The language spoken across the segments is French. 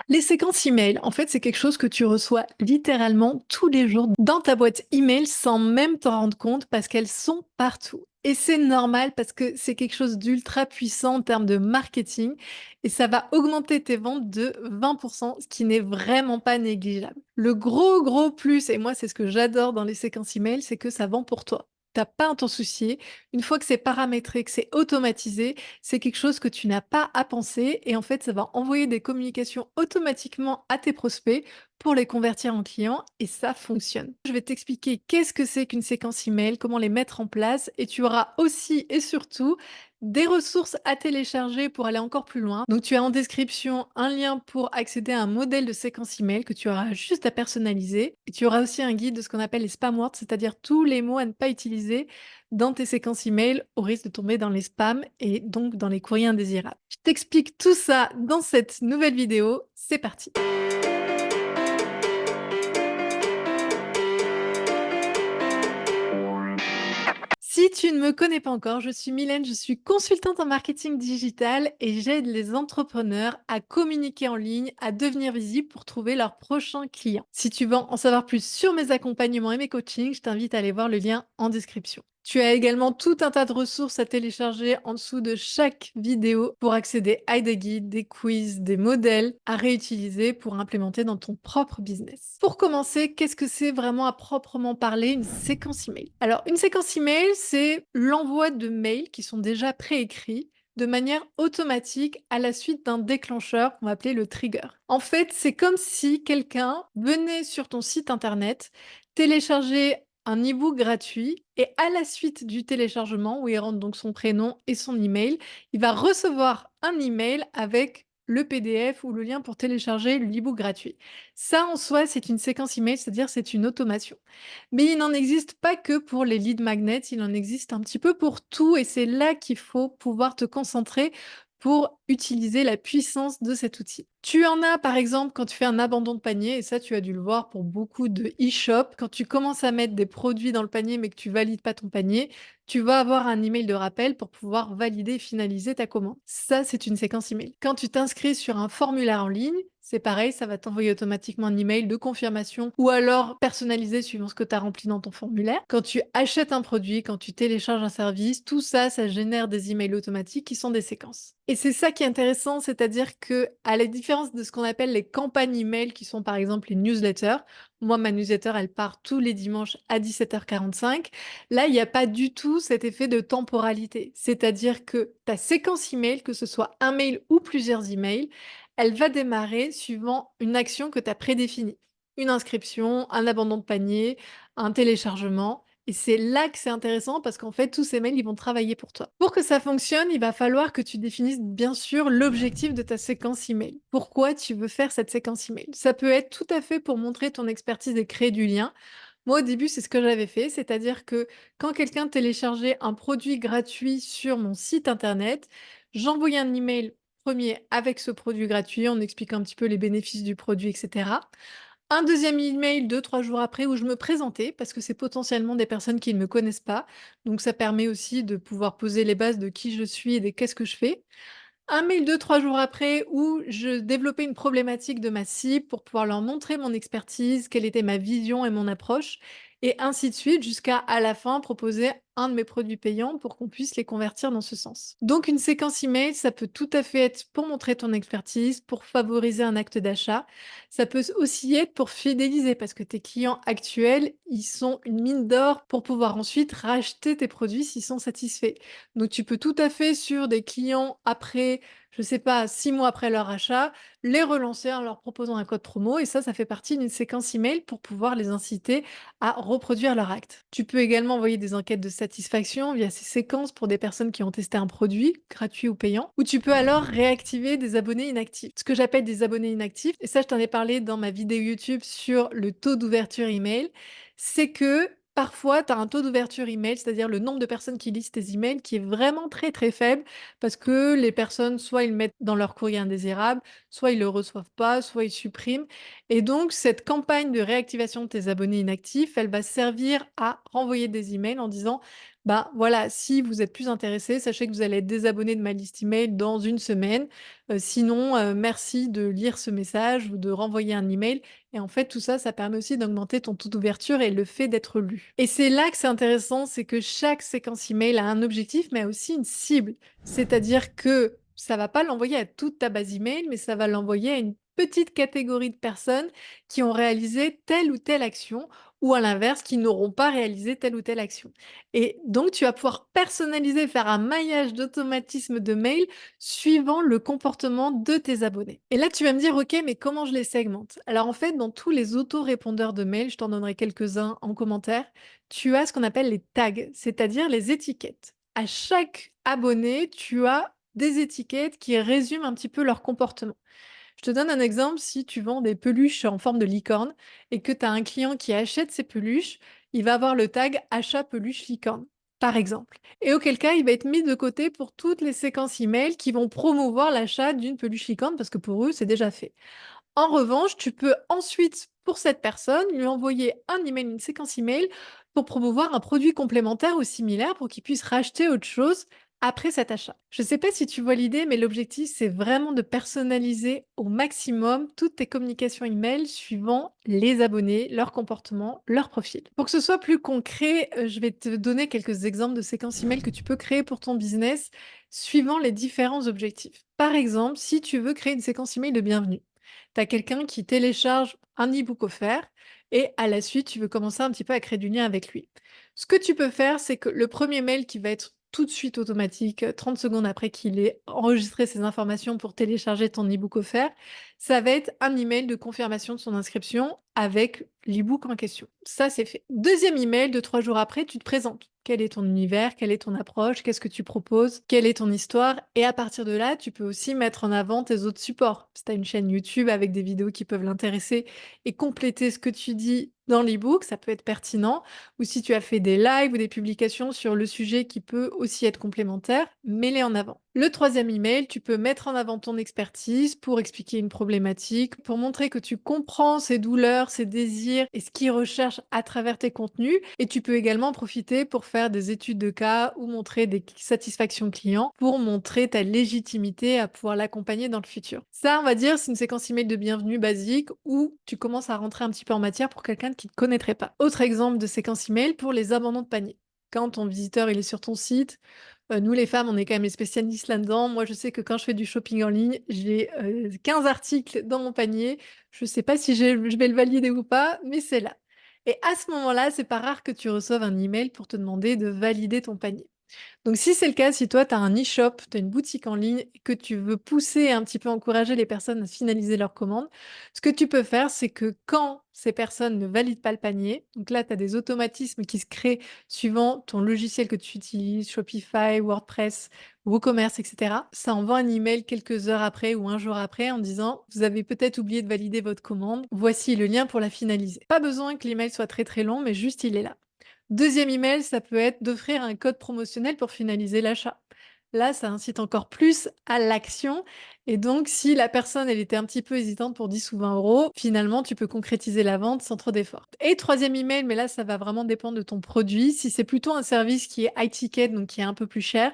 Les séquences email, en fait, c'est quelque chose que tu reçois littéralement tous les jours dans ta boîte email sans même t'en rendre compte parce qu'elles sont partout. Et c'est normal parce que c'est quelque chose d'ultra puissant en termes de marketing et ça va augmenter tes ventes de 20%, ce qui n'est vraiment pas négligeable. Le gros plus, et moi c'est ce que j'adore dans les séquences email, c'est que ça vend pour toi. T'as pas à t'en soucier. Une fois que c'est paramétré, que c'est automatisé, c'est quelque chose que tu n'as pas à penser et en fait, ça va envoyer des communications automatiquement à tes prospects pour les convertir en clients et ça fonctionne. Je vais t'expliquer qu'est-ce que c'est qu'une séquence email, comment les mettre en place et tu auras aussi et surtout des ressources à télécharger pour aller encore plus loin. Donc, tu as en description un lien pour accéder à un modèle de séquence email que tu auras juste à personnaliser. Et tu auras aussi un guide de ce qu'on appelle les spam words, c'est-à-dire tous les mots à ne pas utiliser dans tes séquences email au risque de tomber dans les spams et donc dans les courriers indésirables. Je t'explique tout ça dans cette nouvelle vidéo. C'est parti. Si tu ne me connais pas encore, je suis Mylène, je suis consultante en marketing digital et j'aide les entrepreneurs à communiquer en ligne, à devenir visibles pour trouver leurs prochains clients. Si tu veux en savoir plus sur mes accompagnements et mes coachings, je t'invite à aller voir le lien en description. Tu as également tout un tas de ressources à télécharger en dessous de chaque vidéo pour accéder à des guides, des quiz, des modèles à réutiliser pour implémenter dans ton propre business. Pour commencer, qu'est-ce que c'est vraiment à proprement parler une séquence email? Alors, une séquence email, c'est l'envoi de mails qui sont déjà préécrits de manière automatique à la suite d'un déclencheur qu'on va appeler le trigger. En fait, c'est comme si quelqu'un venait sur ton site internet, téléchargeait un e-book gratuit et à la suite du téléchargement, où il rentre donc son prénom et son email, il va recevoir un email avec le PDF ou le lien pour télécharger l'e-book gratuit. Ça, en soi, c'est une séquence email, c'est-à-dire c'est une automation. Mais il n'en existe pas que pour les lead magnets, il en existe un petit peu pour tout et c'est là qu'il faut pouvoir te concentrer pour utiliser la puissance de cet outil. Tu en as par exemple quand tu fais un abandon de panier, et ça tu as dû le voir pour beaucoup de e-shop, quand tu commences à mettre des produits dans le panier mais que tu valides pas ton panier, tu vas avoir un email de rappel pour pouvoir valider et finaliser ta commande. Ça, c'est une séquence email. Quand tu t'inscris sur un formulaire en ligne, c'est pareil, ça va t'envoyer automatiquement un email de confirmation ou alors personnalisé suivant ce que tu as rempli dans ton formulaire. Quand tu achètes un produit, quand tu télécharges un service, tout ça, ça génère des emails automatiques qui sont des séquences. Et c'est ça qui est intéressant, c'est-à-dire que, à la différence de ce qu'on appelle les campagnes email, qui sont par exemple les newsletters, moi, ma newsletter, elle part tous les dimanches à 17h45. Là, il n'y a pas du tout cet effet de temporalité. C'est-à-dire que ta séquence email, que ce soit un mail ou plusieurs emails, elle va démarrer suivant une action que tu as prédéfinie. Une inscription, un abandon de panier, un téléchargement. Et c'est là que c'est intéressant parce qu'en fait, tous ces mails, ils vont travailler pour toi. Pour que ça fonctionne, il va falloir que tu définisses bien sûr l'objectif de ta séquence email. Pourquoi tu veux faire cette séquence email? Ça peut être tout à fait pour montrer ton expertise et créer du lien. Moi, au début, c'est ce que j'avais fait, c'est-à-dire que quand quelqu'un téléchargeait un produit gratuit sur mon site internet, j'envoyais un email premier avec ce produit gratuit en expliquant un petit peu les bénéfices du produit, etc. Un deuxième email 2-3 jours après où je me présentais parce que c'est potentiellement des personnes qui ne me connaissent pas. Donc ça permet aussi de pouvoir poser les bases de qui je suis et de qu'est-ce que je fais. Un mail 2-3 jours après où je développais une problématique de ma cible pour pouvoir leur montrer mon expertise, quelle était ma vision et mon approche et ainsi de suite jusqu'à, à la fin, proposer un de mes produits payants pour qu'on puisse les convertir dans ce sens. Donc une séquence email, ça peut tout à fait être pour montrer ton expertise, pour favoriser un acte d'achat. Ça peut aussi être pour fidéliser parce que tes clients actuels, ils sont une mine d'or pour pouvoir ensuite racheter tes produits s'ils sont satisfaits. Donc tu peux tout à fait sur des clients après, je sais pas, 6 mois après leur achat, les relancer en leur proposant un code promo et ça fait partie d'une séquence email pour pouvoir les inciter à reproduire leur acte. Tu peux également envoyer des enquêtes de satisfaction via ces séquences pour des personnes qui ont testé un produit, gratuit ou payant, ou tu peux alors réactiver des abonnés inactifs. Ce que j'appelle des abonnés inactifs, et ça je t'en ai parlé dans ma vidéo YouTube sur le taux d'ouverture email, c'est que parfois, tu as un taux d'ouverture email, c'est-à-dire le nombre de personnes qui lisent tes emails qui est vraiment très faible parce que les personnes, soit ils le mettent dans leur courrier indésirable, soit ils le reçoivent pas, soit ils suppriment. Et donc, cette campagne de réactivation de tes abonnés inactifs, elle va servir à renvoyer des emails en disant Bah, voilà, si vous êtes plus intéressé, sachez que vous allez être désabonné de ma liste email dans une semaine. Sinon, merci de lire ce message ou de renvoyer un email et en fait, tout ça, ça permet aussi d'augmenter ton taux d'ouverture et le fait d'être lu. Et c'est là que c'est intéressant, c'est que chaque séquence email a un objectif, mais a aussi une cible. C'est-à-dire que ça va pas l'envoyer à toute ta base email, mais ça va l'envoyer à une petite catégorie de personnes qui ont réalisé telle ou telle action ou à l'inverse, qui n'auront pas réalisé telle ou telle action. Et donc, tu vas pouvoir personnaliser, faire un maillage d'automatisme de mail suivant le comportement de tes abonnés. Et là, tu vas me dire, OK, mais comment je les segmente? Alors, en fait, dans tous les autorépondeurs de mail, je t'en donnerai quelques-uns en commentaire, tu as ce qu'on appelle les tags, c'est-à-dire les étiquettes. À chaque abonné, tu as des étiquettes qui résument un petit peu leur comportement. Je te donne un exemple, si tu vends des peluches en forme de licorne et que tu as un client qui achète ces peluches, il va avoir le tag achat peluche licorne, par exemple. Et auquel cas, il va être mis de côté pour toutes les séquences email qui vont promouvoir l'achat d'une peluche licorne parce que pour eux, c'est déjà fait. En revanche, tu peux ensuite, pour cette personne, lui envoyer un email, une séquence email pour promouvoir un produit complémentaire ou similaire pour qu'il puisse racheter autre chose après cet achat. Je ne sais pas si tu vois l'idée, mais l'objectif, c'est vraiment de personnaliser au maximum toutes tes communications email suivant les abonnés, leur comportement, leur profil. Pour que ce soit plus concret, je vais te donner quelques exemples de séquences email que tu peux créer pour ton business suivant les différents objectifs. Par exemple, si tu veux créer une séquence email de bienvenue, tu as quelqu'un qui télécharge un e-book offert et à la suite, tu veux commencer un petit peu à créer du lien avec lui. Ce que tu peux faire, c'est que le premier mail qui va être tout de suite automatique, 30 secondes après qu'il ait enregistré ses informations pour télécharger ton e-book offert, ça va être un email de confirmation de son inscription avec l'e-book en question. Ça, c'est fait. Deuxième email, 2, 3 jours après, tu te présentes. Quel est ton univers? Quelle est ton approche? Qu'est-ce que tu proposes? Quelle est ton histoire? Et à partir de là, tu peux aussi mettre en avant tes autres supports. Si tu as une chaîne YouTube avec des vidéos qui peuvent l'intéresser et compléter ce que tu dis dans l'e-book, ça peut être pertinent. Ou si tu as fait des lives ou des publications sur le sujet qui peut aussi être complémentaire, mets-les en avant. Le troisième email, tu peux mettre en avant ton expertise pour expliquer une problématique, pour montrer que tu comprends ses douleurs, ses désirs et ce qu'il recherche à travers tes contenus. Et tu peux également profiter pour faire des études de cas ou montrer des satisfactions clients pour montrer ta légitimité à pouvoir l'accompagner dans le futur. Ça, on va dire, c'est une séquence email de bienvenue basique où tu commences à rentrer un petit peu en matière pour quelqu'un qui ne te connaîtrait pas. Autre exemple de séquence email pour les abandons de panier. Quand ton visiteur il est sur ton site, nous les femmes, on est quand même les spécialistes là-dedans. Moi, je sais que quand je fais du shopping en ligne, j'ai 15 articles dans mon panier. Je ne sais pas si je vais le valider ou pas, mais c'est là. Et à ce moment-là, c'est pas rare que tu reçoives un email pour te demander de valider ton panier. Donc si c'est le cas, si toi tu as un e-shop, tu as une boutique en ligne et que tu veux pousser et un petit peu encourager les personnes à finaliser leurs commandes, ce que tu peux faire, c'est que quand ces personnes ne valident pas le panier, donc là tu as des automatismes qui se créent suivant ton logiciel que tu utilises, Shopify, WordPress, WooCommerce, etc. Ça envoie un email quelques heures après ou un jour après en disant: vous avez peut-être oublié de valider votre commande, voici le lien pour la finaliser. Pas besoin que l'email soit très très long, mais juste il est là. Deuxième email, ça peut être d'offrir un code promotionnel pour finaliser l'achat. Là, ça incite encore plus à l'action et donc si la personne, elle était un petit peu hésitante pour 10 ou 20 euros, finalement, tu peux concrétiser la vente sans trop d'efforts. Et troisième email, mais là, ça va vraiment dépendre de ton produit. Si c'est plutôt un service qui est high ticket, donc qui est un peu plus cher,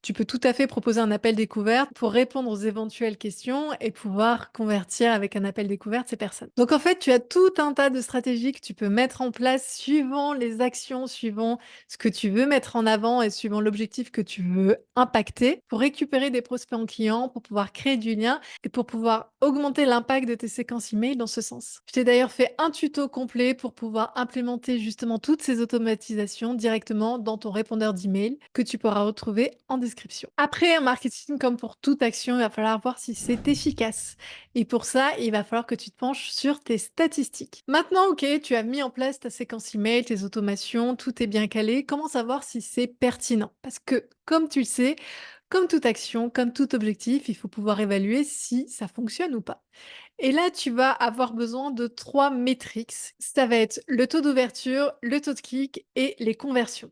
tu peux tout à fait proposer un appel découverte pour répondre aux éventuelles questions et pouvoir convertir avec un appel découverte ces personnes. Donc en fait, tu as tout un tas de stratégies que tu peux mettre en place suivant les actions, suivant ce que tu veux mettre en avant et suivant l'objectif que tu veux impacter pour récupérer des prospects en clients, pour pouvoir créer du lien et pour pouvoir augmenter l'impact de tes séquences email dans ce sens. Je t'ai d'ailleurs fait un tuto complet pour pouvoir implémenter justement toutes ces automatisations directement dans ton répondeur d'email que tu pourras retrouver en description. Après, un marketing, comme pour toute action, il va falloir voir si c'est efficace. Et pour ça, il va falloir que tu te penches sur tes statistiques. Maintenant, ok, tu as mis en place ta séquence email, tes automations, tout est bien calé. Comment savoir si c'est pertinent? Parce que, comme tu le sais, comme toute action, comme tout objectif, il faut pouvoir évaluer si ça fonctionne ou pas. Et là, tu vas avoir besoin de 3 métriques. Ça va être le taux d'ouverture, le taux de clic et les conversions.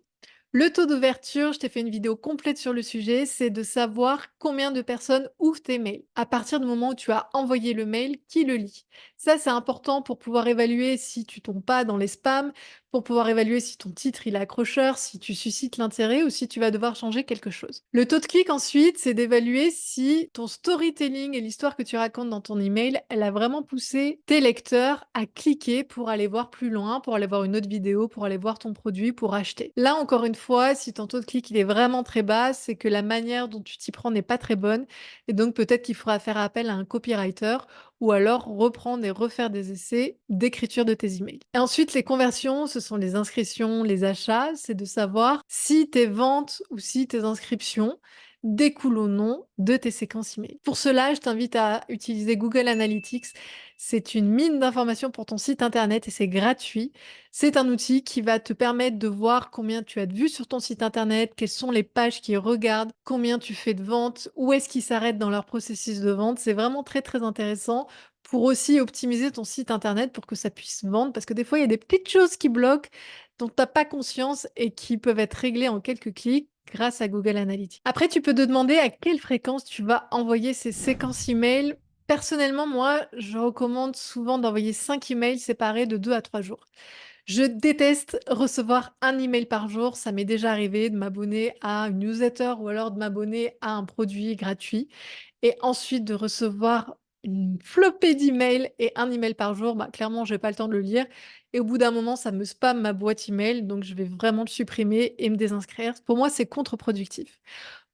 Le taux d'ouverture, je t'ai fait une vidéo complète sur le sujet, c'est de savoir combien de personnes ouvrent tes mails à partir du moment où tu as envoyé le mail, qui le lit. Ça, c'est important pour pouvoir évaluer si tu tombes pas dans les spams, pour pouvoir évaluer si ton titre il est accrocheur, si tu suscites l'intérêt ou si tu vas devoir changer quelque chose. Le taux de clic ensuite, c'est d'évaluer si ton storytelling et l'histoire que tu racontes dans ton email, elle a vraiment poussé tes lecteurs à cliquer pour aller voir plus loin, pour aller voir une autre vidéo, pour aller voir ton produit, pour acheter. Là encore une fois, si ton taux de clic il est vraiment très bas, c'est que la manière dont tu t'y prends n'est pas très bonne et donc peut-être qu'il faudra faire appel à un copywriter ou alors reprendre et refaire des essais d'écriture de tes emails. Et ensuite, les conversions, ce sont les inscriptions, les achats, c'est de savoir si tes ventes ou si tes inscriptions découlent ou non de tes séquences email. Pour cela, je t'invite à utiliser Google Analytics. C'est une mine d'informations pour ton site internet et c'est gratuit. C'est un outil qui va te permettre de voir combien tu as de vues sur ton site internet, quelles sont les pages qui regardent, combien tu fais de ventes, où est-ce qu'ils s'arrêtent dans leur processus de vente. C'est vraiment très très intéressant pour aussi optimiser ton site internet pour que ça puisse vendre parce que des fois il y a des petites choses qui bloquent dont tu as pas conscience et qui peuvent être réglées en quelques clics grâce à Google Analytics. Après, tu peux te demander à quelle fréquence tu vas envoyer ces séquences email. Personnellement, moi, je recommande souvent d'envoyer 5 emails séparés de 2 à 3 jours. Je déteste recevoir un email par jour. Ça m'est déjà arrivé de m'abonner à une newsletter ou alors de m'abonner à un produit gratuit et ensuite de recevoir une flopée d'emails et un email par jour, bah, clairement, j'ai pas le temps de le lire et au bout d'un moment, ça me spamme ma boîte email, donc je vais vraiment le supprimer et me désinscrire. Pour moi, c'est contre-productif.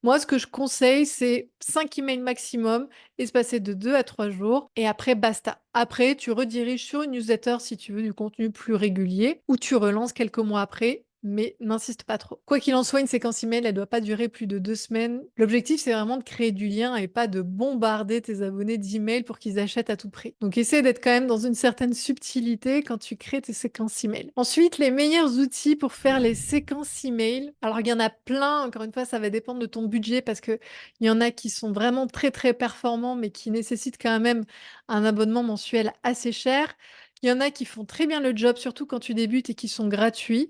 Moi, ce que je conseille, c'est 5 emails maximum, espacés de 2 à 3 jours et après basta. Après, tu rediriges sur une newsletter si tu veux du contenu plus régulier ou tu relances quelques mois après, mais n'insiste pas trop. Quoi qu'il en soit, une séquence email, elle doit pas durer plus de 2 semaines. L'objectif, c'est vraiment de créer du lien et pas de bombarder tes abonnés d'emails pour qu'ils achètent à tout prix. Donc, essaie d'être quand même dans une certaine subtilité quand tu crées tes séquences email. Ensuite, les meilleurs outils pour faire les séquences email. Alors, il y en a plein. Encore une fois, ça va dépendre de ton budget parce que il y en a qui sont vraiment très, très performants, mais qui nécessitent quand même un abonnement mensuel assez cher. Il y en a qui font très bien le job, surtout quand tu débutes et qui sont gratuits.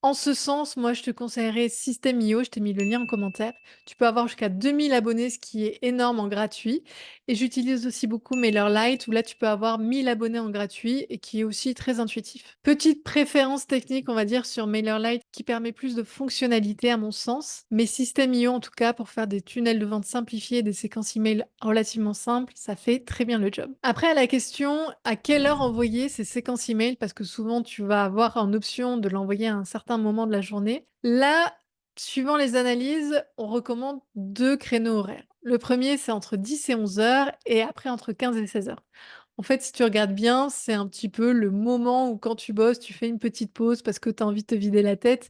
En ce sens, moi, je te conseillerais System.io, je t'ai mis le lien en commentaire. Tu peux avoir jusqu'à 2000 abonnés, ce qui est énorme en gratuit. Et j'utilise aussi beaucoup MailerLite, où là, tu peux avoir 1000 abonnés en gratuit et qui est aussi très intuitif. Petite préférence technique, on va dire, sur MailerLite, qui permet plus de fonctionnalités à mon sens. Mais System.io, en tout cas, pour faire des tunnels de vente simplifiés et des séquences email relativement simples, ça fait très bien le job. Après, à la question, à quelle heure envoyer ces séquences email, parce que souvent, tu vas avoir en option de l'envoyer à un certain moment de la journée. Là, suivant les analyses, on recommande 2 créneaux horaires. Le premier, c'est entre 10 et 11 heures et après entre 15 et 16 heures. En fait, si tu regardes bien, c'est un petit peu le moment où quand tu bosses, tu fais une petite pause parce que tu as envie de te vider la tête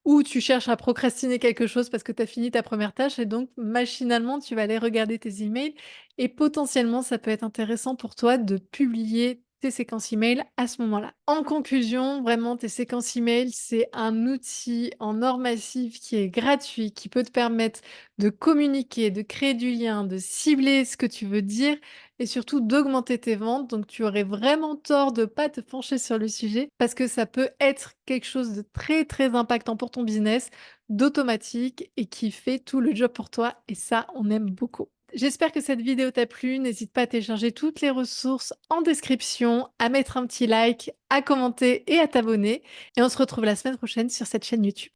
ou tu cherches à procrastiner quelque chose parce que tu as fini ta première tâche et donc machinalement, tu vas aller regarder tes emails et potentiellement, ça peut être intéressant pour toi de publier tes séquences email à ce moment-là. En conclusion, vraiment, tes séquences email, c'est un outil en or massif qui est gratuit, qui peut te permettre de communiquer, de créer du lien, de cibler ce que tu veux dire et surtout d'augmenter tes ventes. Donc, tu aurais vraiment tort de pas te pencher sur le sujet parce que ça peut être quelque chose de très, très impactant pour ton business, d'automatique et qui fait tout le job pour toi. Et ça, on aime beaucoup. J'espère que cette vidéo t'a plu. N'hésite pas à télécharger toutes les ressources en description, à mettre un petit like, à commenter et à t'abonner. Et on se retrouve la semaine prochaine sur cette chaîne YouTube.